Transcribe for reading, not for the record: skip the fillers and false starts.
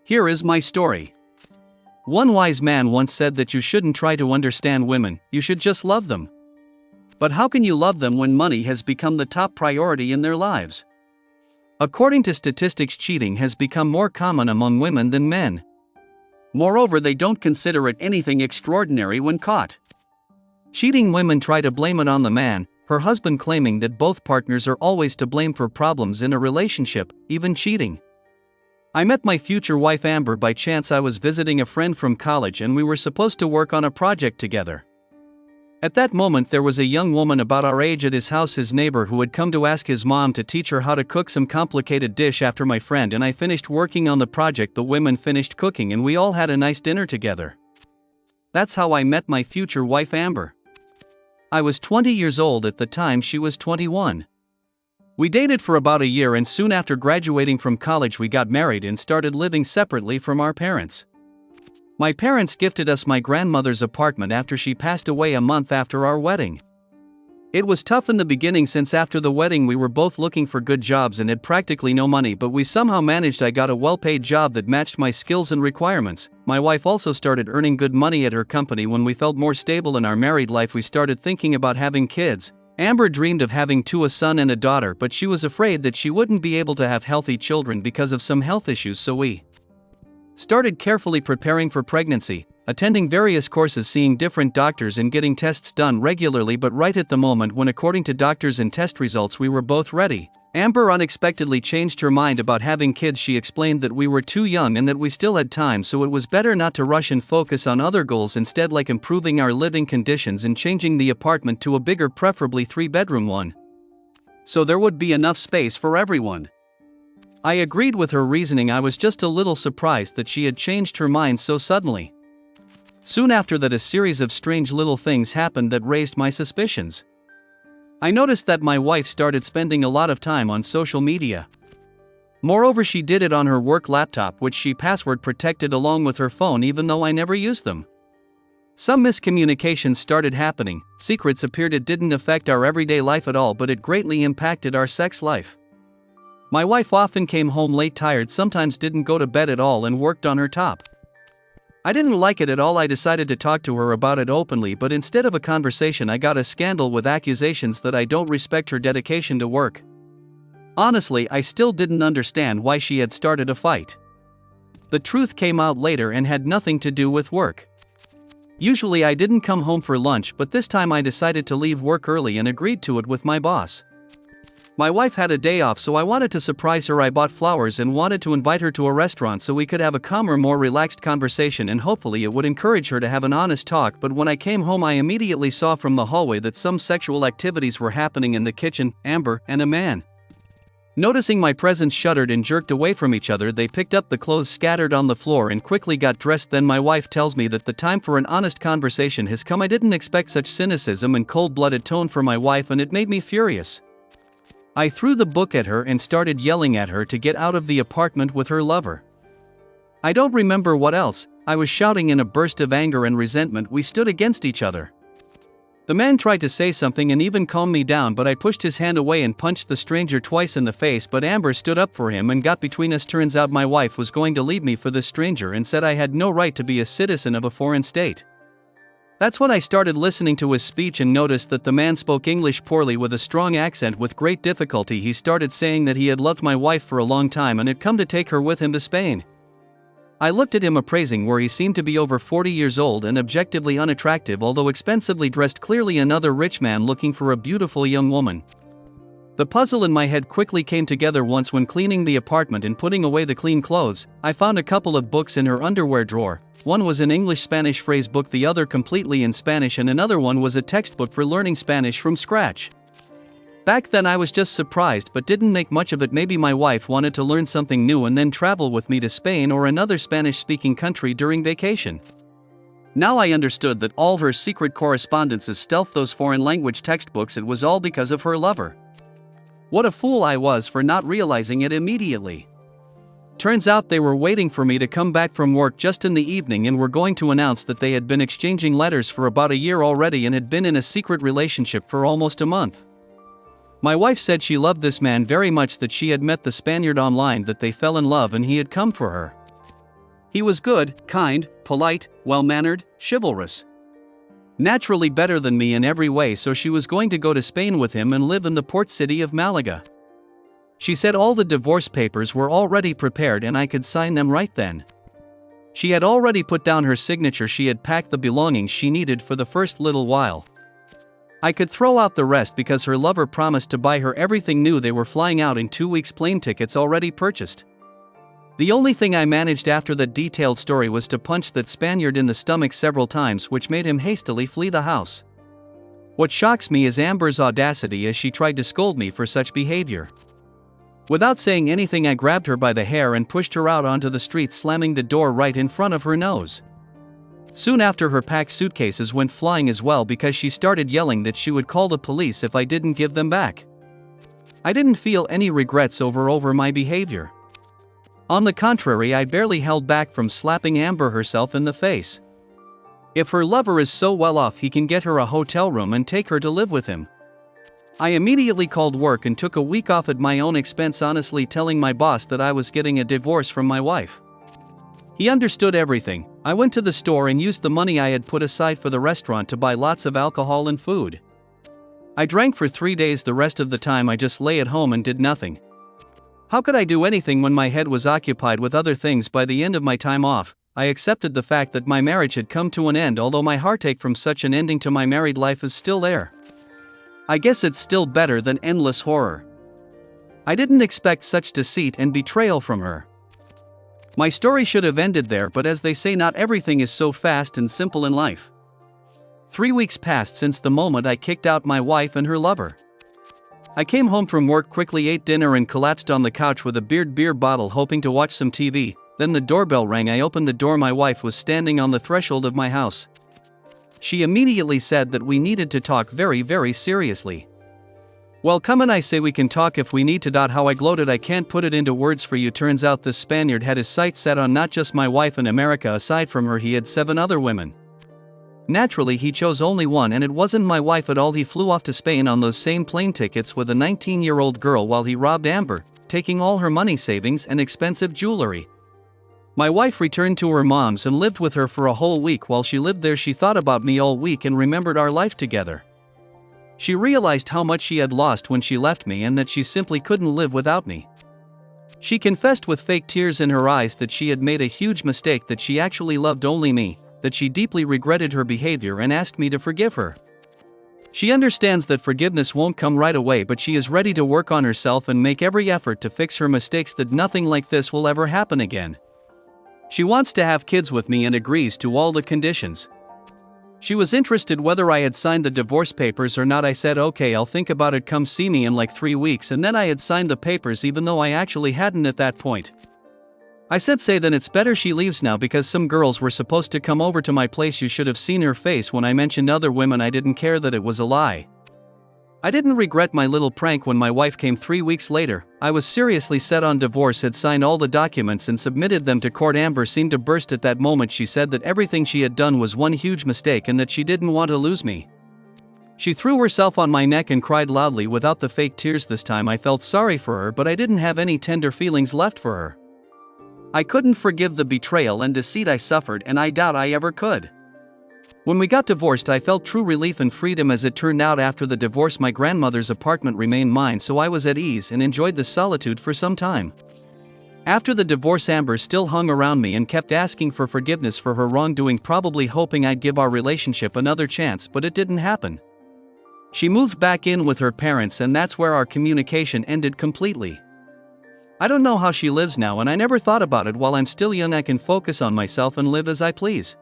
Here is my story. One wise man once said that you shouldn't try to understand women, you should just love them. But how can you love them when money has become the top priority in their lives? According to statistics, cheating has become more common among women than men. Moreover, they don't consider it anything extraordinary when caught. Cheating women try to blame it on the man, her husband, claiming that both partners are always to blame for problems in a relationship, even cheating. I met my future wife Amber by chance. I was visiting a friend from college and we were supposed to work on a project together. At that moment there was a young woman about our age at his house, his neighbor, who had come to ask his mom to teach her how to cook some complicated dish. After my friend and I finished working on the project, the women finished cooking and we all had a nice dinner together. That's how I met my future wife Amber. I was 20 years old at the time, she was 21. We dated for about a year and soon after graduating from college we got married and started living separately from our parents. My parents gifted us my grandmother's apartment after she passed away a month after our wedding. It was tough in the beginning since after the wedding we were both looking for good jobs and had practically no money, but we somehow managed. I got a well-paid job that matched my skills and requirements. My wife also started earning good money at her company. When we felt more stable in our married life, we started thinking about having kids. Amber dreamed of having a son and a daughter, but she was afraid that she wouldn't be able to have healthy children because of some health issues, so we started carefully preparing for pregnancy, attending various courses, seeing different doctors and getting tests done regularly. But right at the moment when, according to doctors and test results, we were both ready, Amber unexpectedly changed her mind about having kids. She explained that we were too young and that we still had time, so it was better not to rush and focus on other goals instead, like improving our living conditions and changing the apartment to a bigger, preferably 3-bedroom one, so there would be enough space for everyone. I agreed with her reasoning. I was just a little surprised that she had changed her mind so suddenly. Soon after that, a series of strange little things happened that raised my suspicions. I noticed that my wife started spending a lot of time on social media. Moreover, she did it on her work laptop, which she password protected, along with her phone, even though I never used them. Some miscommunications started happening. Secrets appeared. It didn't affect our everyday life at all, but it greatly impacted our sex life. My wife often came home late, tired, sometimes didn't go to bed at all, and worked on her top. I didn't like it at all. I decided to talk to her about it openly, but instead of a conversation I got a scandal with accusations that I don't respect her dedication to work. Honestly, I still didn't understand why she had started a fight. The truth came out later and had nothing to do with work. Usually I didn't come home for lunch, but this time I decided to leave work early and agreed to it with my boss. My wife had a day off, so I wanted to surprise her. I bought flowers and wanted to invite her to a restaurant so we could have a calmer, more relaxed conversation, and hopefully it would encourage her to have an honest talk. But when I came home I immediately saw from the hallway that some sexual activities were happening in the kitchen. Amber and a man, noticing my presence, shuddered and jerked away from each other. They picked up the clothes scattered on the floor and quickly got dressed. Then my wife tells me that the time for an honest conversation has come. I didn't expect such cynicism and cold-blooded tone from my wife, and it made me furious. I threw the book at her and started yelling at her to get out of the apartment with her lover. I don't remember what else. I was shouting in a burst of anger and resentment. We stood against each other. The man tried to say something and even calm me down, but I pushed his hand away and punched the stranger twice in the face. But Amber stood up for him and got between us. Turns out my wife was going to leave me for this stranger and said I had no right to be a citizen of a foreign state. That's when I started listening to his speech and noticed that the man spoke English poorly with a strong accent. With great difficulty he started saying that he had loved my wife for a long time and had come to take her with him to Spain. I looked at him appraising, where he seemed to be over 40 years old and objectively unattractive, although expensively dressed, clearly another rich man looking for a beautiful young woman. The puzzle in my head quickly came together. Once, when cleaning the apartment and putting away the clean clothes, I found a couple of books in her underwear drawer. One was an English-Spanish phrase book, the other completely in Spanish, and another one was a textbook for learning Spanish from scratch. Back then I was just surprised but didn't make much of it. Maybe my wife wanted to learn something new and then travel with me to Spain or another Spanish-speaking country during vacation. Now I understood that all her secret correspondences, stealth, those foreign language textbooks, it was all because of her lover. What a fool I was for not realizing it immediately. Turns out they were waiting for me to come back from work just in the evening and were going to announce that they had been exchanging letters for about a year already and had been in a secret relationship for almost a month. My wife said she loved this man very much, that she had met the Spaniard online, that they fell in love and he had come for her. He was good, kind, polite, well-mannered, chivalrous. Naturally better than me in every way, so she was going to go to Spain with him and live in the port city of Malaga. She said all the divorce papers were already prepared and I could sign them right then. She had already put down her signature. She had packed the belongings she needed for the first little while. I could throw out the rest because her lover promised to buy her everything new. They were flying out in 2 weeks, plane tickets already purchased. The only thing I managed after that detailed story was to punch that Spaniard in the stomach several times, which made him hastily flee the house. What shocks me is Amber's audacity as she tried to scold me for such behavior. Without saying anything, I grabbed her by the hair and pushed her out onto the street, slamming the door right in front of her nose. Soon after, her packed suitcases went flying as well because she started yelling that she would call the police if I didn't give them back. I didn't feel any regrets over my behavior. On the contrary, I barely held back from slapping Amber herself in the face. If her lover is so well off, he can get her a hotel room and take her to live with him. I immediately called work and took a week off at my own expense, honestly telling my boss that I was getting a divorce from my wife. He understood everything. I went to the store and used the money I had put aside for the restaurant to buy lots of alcohol and food. I drank for 3 days. The rest of the time I just lay at home and did nothing. How could I do anything when my head was occupied with other things? By the end of my time off, I accepted the fact that my marriage had come to an end, although my heartache from such an ending to my married life is still there. I guess it's still better than endless horror. I didn't expect such deceit and betrayal from her. My story should have ended there, but as they say, not everything is so fast and simple in life. 3 weeks passed since the moment I kicked out my wife and her lover. I came home from work, quickly ate dinner and collapsed on the couch with a beer bottle, hoping to watch some TV. Then the doorbell rang. I opened the door. My wife was standing on the threshold of my house. She immediately said that we needed to talk very seriously. Well, come on, I say, we can talk if we need to. How I gloated, I can't put it into words for you. Turns out this Spaniard had his sights set on not just my wife in America. Aside from her, he had 7 other women. Naturally, he chose only one, and it wasn't my wife at all. He flew off to Spain on those same plane tickets with a 19-year-old girl while he robbed Amber, taking all her money savings and expensive jewelry. My wife returned to her mom's and lived with her for a whole week. While she lived there, she thought about me all week and remembered our life together. She realized how much she had lost when she left me and that she simply couldn't live without me. She confessed with fake tears in her eyes that she had made a huge mistake, that she actually loved only me, that she deeply regretted her behavior and asked me to forgive her. She understands that forgiveness won't come right away, but she is ready to work on herself and make every effort to fix her mistakes, that nothing like this will ever happen again. She wants to have kids with me and agrees to all the conditions. She was interested whether I had signed the divorce papers or not. I said, okay, I'll think about it, come see me in like 3 weeks, and then I had signed the papers even though I actually hadn't at that point. I said, say, then it's better she leaves now because some girls were supposed to come over to my place. You should have seen her face when I mentioned other women. I didn't care that it was a lie. I didn't regret my little prank when my wife came 3 weeks later. I was seriously set on divorce, had signed all the documents and submitted them to court. Amber seemed to burst at that moment. She said that everything she had done was one huge mistake and that she didn't want to lose me. She threw herself on my neck and cried loudly without the fake tears this time. I felt sorry for her, but I didn't have any tender feelings left for her. I couldn't forgive the betrayal and deceit I suffered, and I doubt I ever could. When we got divorced, I felt true relief and freedom. As it turned out, after the divorce, my grandmother's apartment remained mine, so I was at ease and enjoyed the solitude for some time. After the divorce, Amber still hung around me and kept asking for forgiveness for her wrongdoing, probably hoping I'd give our relationship another chance, but it didn't happen. She moved back in with her parents, and that's where our communication ended completely. I don't know how she lives now, and I never thought about it. While I'm still young, I can focus on myself and live as I please.